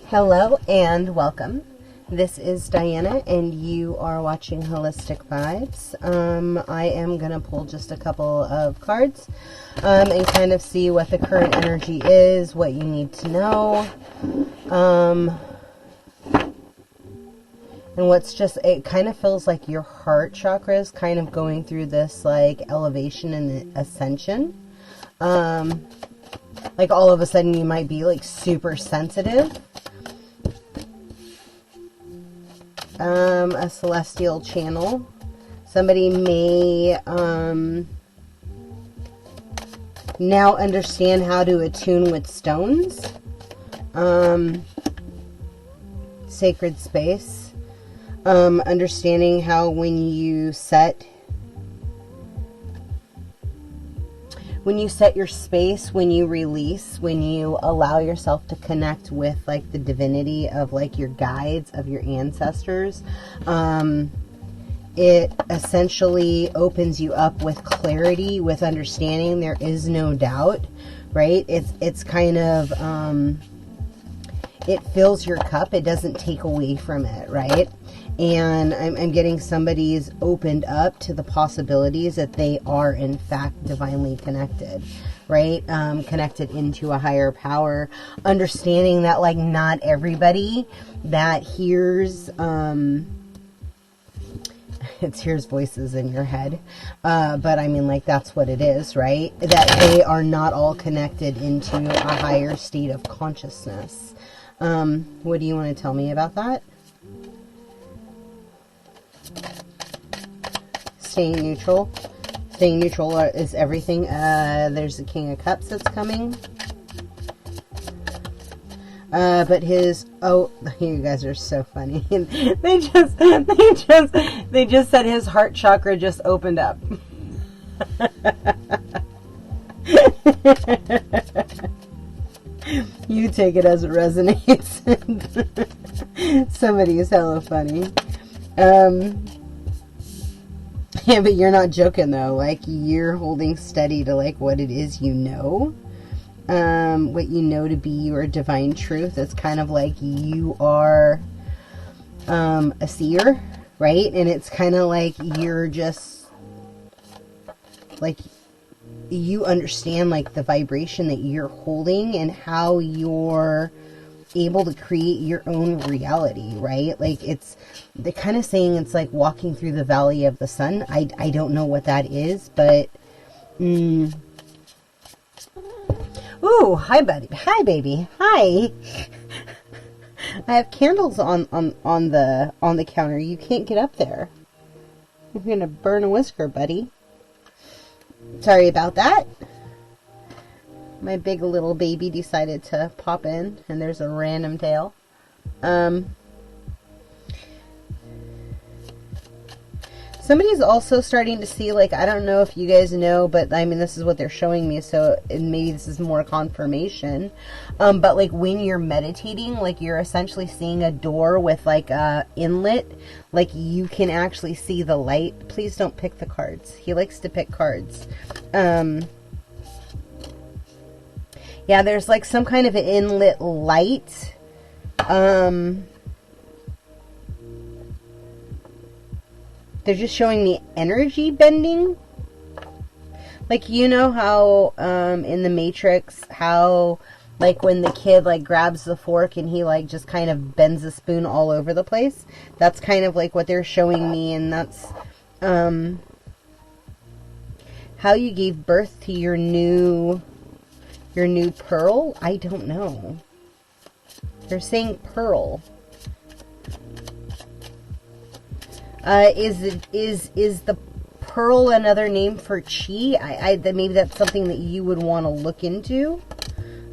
Hello and welcome. This is Diana and you are watching Holistic Vibes. I am going to pull just a couple of cards and kind of see what the current energy is, what you need to know. And what's just, it kind of feels like your heart chakra is kind of going through this like elevation and ascension. Like all of a sudden you might be like super sensitive. A celestial channel. Somebody may now understand how to attune with stones. Sacred space. Understanding how when you set your space, when you release, when you allow yourself to connect with like the divinity of like your guides, of your ancestors, it essentially opens you up with clarity, with understanding. There is no doubt, right? It's kind of, it fills your cup. It doesn't take away from it, right? And I'm getting somebody's opened up to the possibilities that they are in fact divinely connected, right? Connected into a higher power, understanding that like not everybody that hears, it hears voices in your head, but I mean like that's what it is, right? That they are not all connected into a higher state of consciousness. What do you want to tell me about that? Staying neutral. Staying neutral is everything. There's the King of Cups that's coming. But his, oh, you guys are so funny. they just said his heart chakra just opened up. You take it as it resonates. Somebody is hella funny. Yeah, but you're not joking though. Like you're holding steady to like what it is you know. What you know to be your divine truth. It's kind of like you are a seer, right? And it's kind of like you're just like you understand like the vibration that you're holding and how you're able to create your own reality, right? Like they're kind of saying it's like walking through the valley of the sun. I don't know what that is, but ooh, hi buddy, hi baby, hi. I have candles on the counter. You can't get up there. You're gonna burn a whisker, buddy. Sorry about that. My big little baby decided to pop in, and there's a random tail. Somebody's also starting to see, like, I don't know if you guys know, but I mean, this is what they're showing me, so maybe this is more confirmation. But like when you're meditating, like you're essentially seeing a door with like a inlet, like you can actually see the light. Please don't pick the cards. He likes to pick cards. Yeah, there's like some kind of an inlet light. They're just showing me energy bending. Like, you know how in the Matrix, how like when the kid like grabs the fork and he like just kind of bends the spoon all over the place? That's kind of like what they're showing me, and that's how you gave birth to your new pearl. I don't know. They're saying pearl. Is the pearl another name for chi? Maybe that's something that you would want to look into.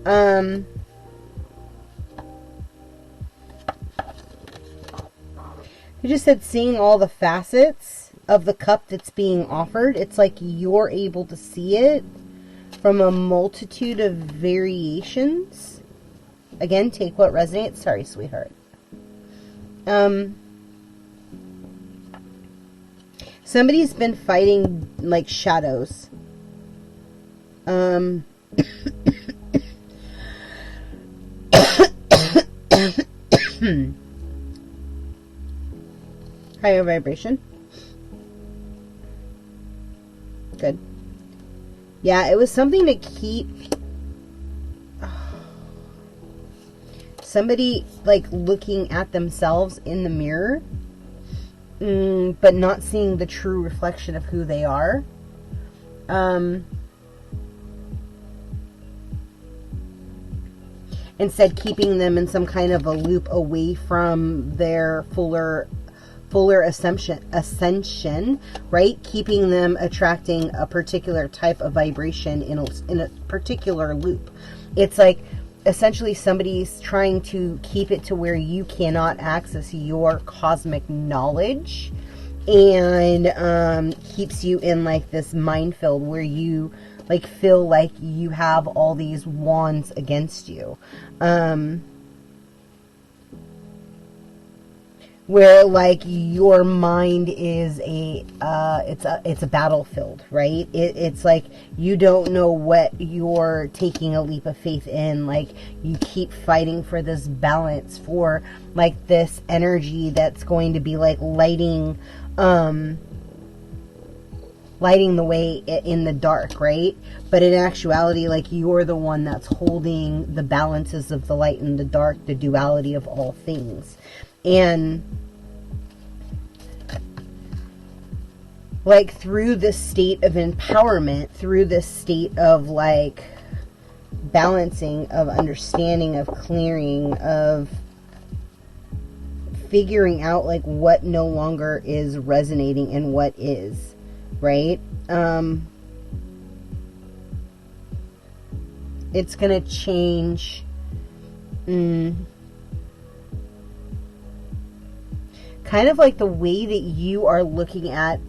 You just said seeing all the facets of the cup that's being offered. It's like you're able to see it from a multitude of variations. Again, take what resonates. Sorry, sweetheart. Somebody's been fighting like shadows. Higher vibration. Good. Yeah, it was something to keep somebody like looking at themselves in the mirror, but not seeing the true reflection of who they are. Instead, keeping them in some kind of a loop away from their fuller ascension, right? Keeping them attracting a particular type of vibration in a particular loop. It's like essentially somebody's trying to keep it to where you cannot access your cosmic knowledge, and keeps you in like this minefield where you like feel like you have all these wands against you. Where like your mind is it's a battlefield, right? It's like you don't know what you're taking a leap of faith in. Like you keep fighting for this balance, for like this energy that's going to be like lighting the way in the dark, right? But in actuality, like you're the one that's holding the balances of the light and the dark, the duality of all things. And like through this state of empowerment, through this state of like balancing, of understanding, of clearing, of figuring out like what no longer is resonating and what is, right? It's gonna change. Kind of like the way that you are looking at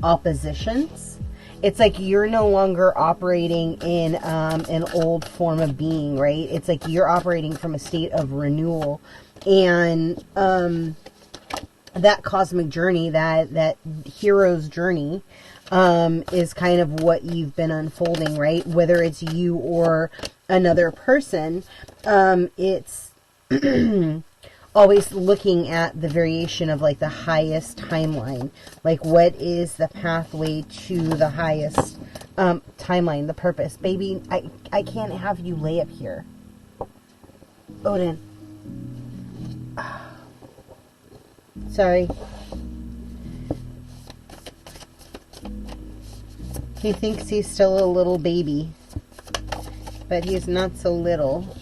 oppositions. It's like you're no longer operating in an old form of being, right? It's like you're operating from a state of renewal. And that cosmic journey, that hero's journey, is kind of what you've been unfolding, right? Whether it's you or another person, it's always looking at the variation of like the highest timeline. Like what is the pathway to the highest timeline, the purpose. Baby, I can't have you lay up here. Odin. Sorry. He thinks he's still a little baby, but he's not so little.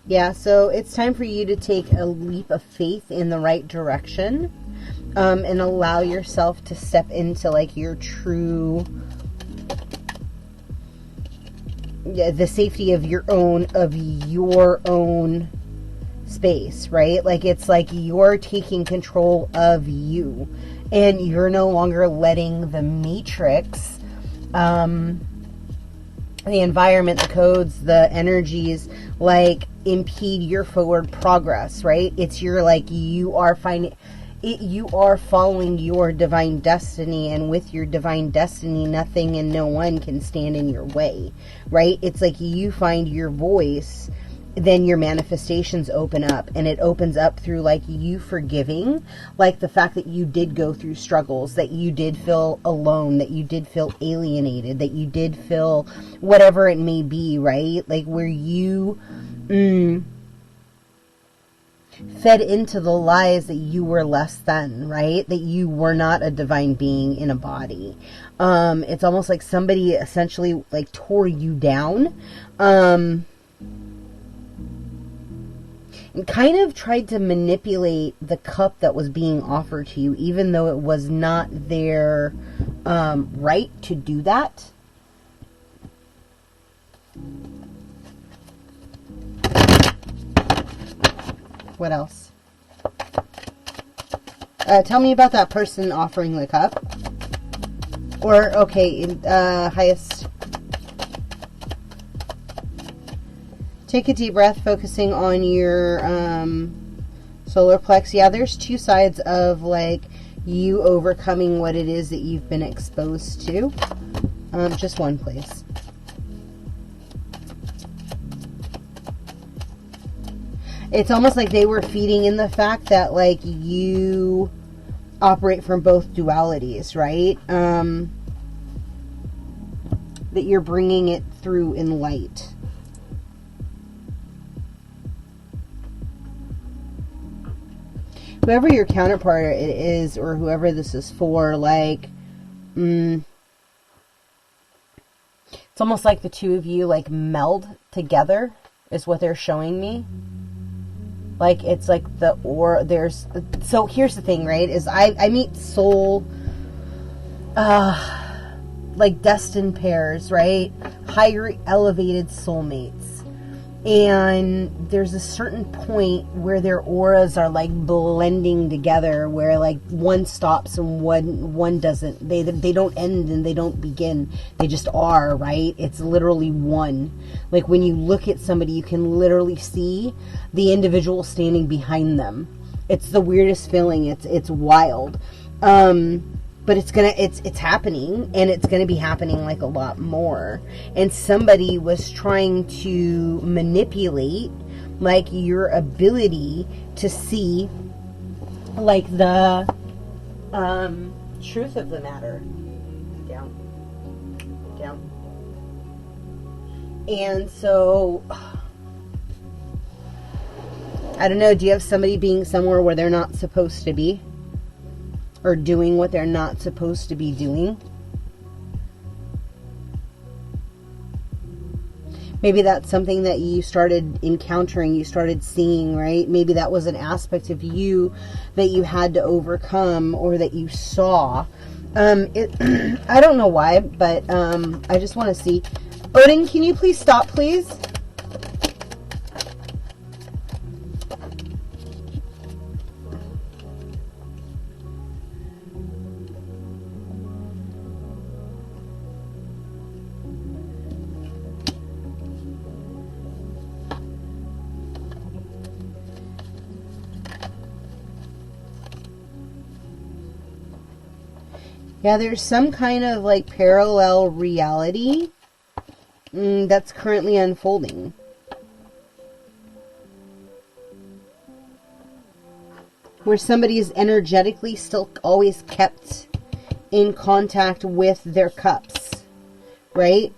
Yeah, so it's time for you to take a leap of faith in the right direction, and allow yourself to step into like your true, the safety of your own space, right? Like it's like you're taking control of you, and you're no longer letting the matrix, the environment, the codes, the energies, like impede your forward progress, right? It's your like you are following your divine destiny, and with your divine destiny, nothing and no one can stand in your way, right? It's like you find your voice, then your manifestations open up, and it opens up through like you forgiving, like the fact that you did go through struggles, that you did feel alone, that you did feel alienated, that you did feel whatever it may be, right? Like where you fed into the lies that you were less than, right? That you were not a divine being in a body. It's almost like somebody essentially like tore you down, and kind of tried to manipulate the cup that was being offered to you, even though it was not their right to do that. What else? Tell me about that person offering the cup. Or, okay, highest. Take a deep breath, focusing on your solar plex. Yeah, there's two sides of, like, you overcoming what it is that you've been exposed to. Just one, please. It's almost like they were feeding in the fact that, like, you operate from both dualities, right? That you're bringing it through in light. Whoever your counterpart is, or whoever this is for, like, it's almost like the two of you, like, meld together, is what they're showing me. Like, it's like so here's the thing, right, is I meet soul, like, destined pairs, right? Higher elevated soulmates. And there's a certain point where their auras are, like, blending together, where, like, one stops and one doesn't. They don't end and they don't begin. They just are, right? It's literally one. Like, when you look at somebody, you can literally see the individual standing behind them. It's the weirdest feeling. It's wild. But it's happening, and it's gonna be happening, like, a lot more. And somebody was trying to manipulate, like, your ability to see, like, the truth of the matter. Down. And so, I don't know, do you have somebody being somewhere where they're not supposed to be? Or doing what they're not supposed to be doing? Maybe that's something that you started encountering, you started seeing, right? Maybe that was an aspect of you that you had to overcome, or that you saw. I don't know why, but I just want to see. Odin, can you please stop, please? Yeah, there's some kind of, like, parallel reality that's currently unfolding. Where somebody is energetically still always kept in contact with their cups, right?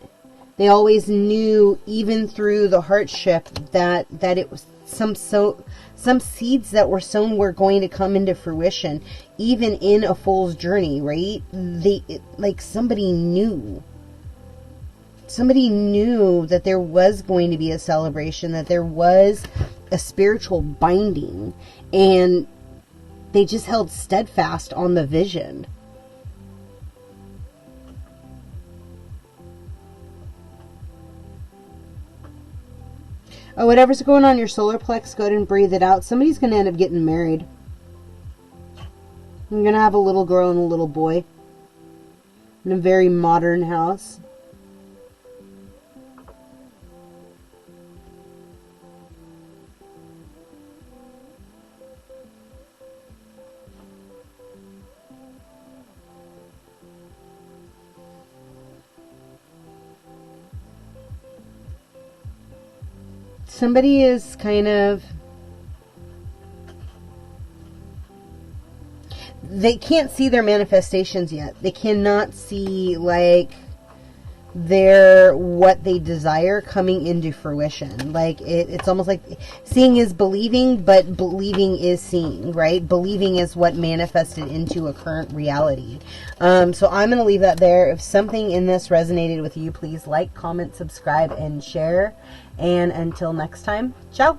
They always knew, even through the hardship, that it was some seeds that were sown were going to come into fruition, even in a fool's journey, right? Somebody knew that there was going to be a celebration, that there was a spiritual binding, and they just held steadfast on the vision. Oh, whatever's going on in your solar plex, go ahead and breathe it out. Somebody's going to end up getting married. I'm going to have a little girl and a little boy. In a very modern house. Somebody is kind of... They can't see their manifestations yet. They cannot see, like, what they desire coming into fruition. Like, it's almost like seeing is believing, but believing is seeing, right? Believing is what manifested into a current reality. So I'm going to leave that there. If something in this resonated with you, please like, comment, subscribe, and share. And until next time, ciao.